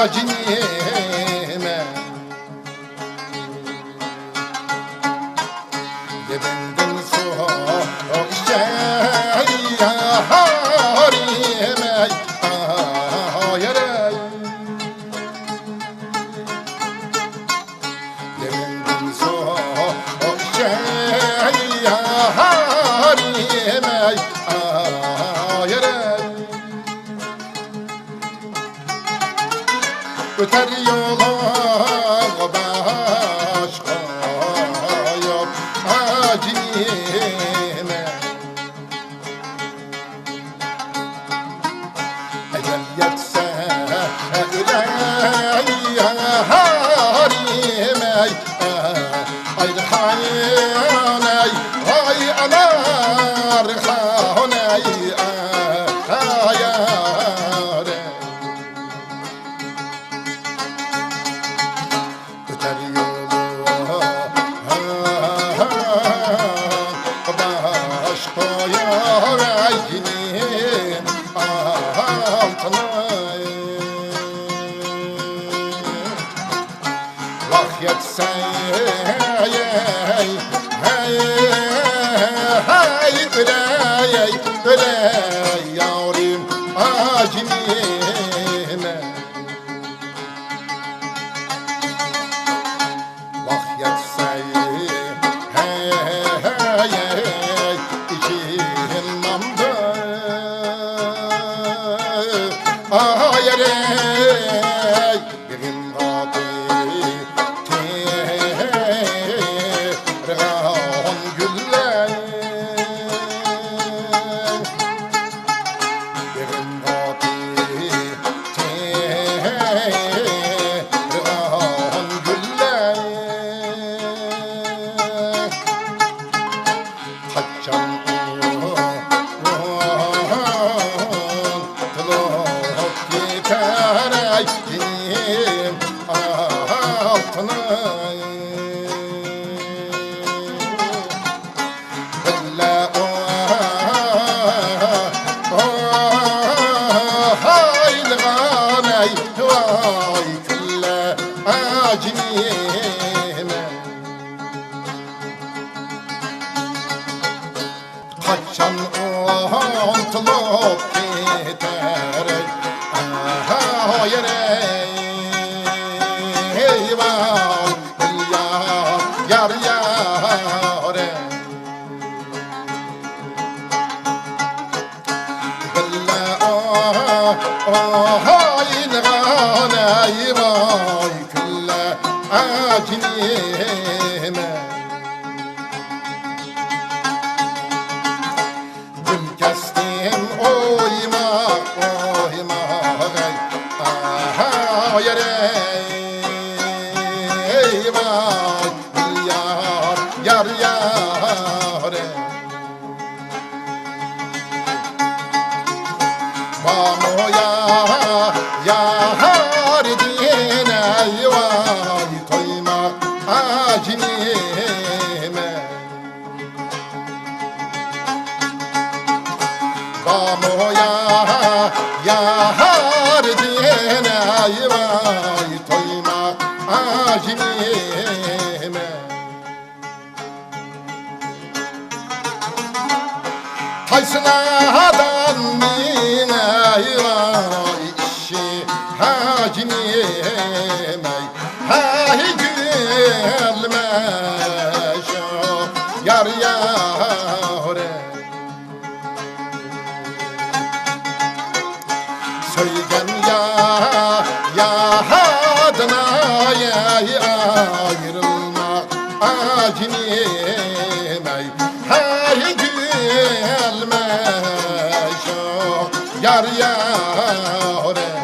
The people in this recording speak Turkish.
cinime Dibindin su şeharime Hayırey Dibindin su şeharime Hayırey Öter yola başka yok acime Ecel yetse harime Ayrı haney Ay anar haney ayare Öter yolu başka yüreğinin altına Vah yetse öley yarim acimime Vah yetse iki namda ayarey Birin gati tergan güller Birin gati tergan güller Kaçan tılıp yeter benim altına Bella haylıganey vay külle acimime Kaçan ontulup gider hayırey eyvah yar yare Bella haylıganey vay külle acimime Gül kestim oyma Hayırey eyvah yar yare Bamoya yar dine eyvah toyma acimime Bamoya yar dine eyvah toyma acimime Taysınadan mine eyvah işi hacimime Hay gülmeş yar yare Söygen ya hadına ayrılma acimime Hay gülmeş yar yare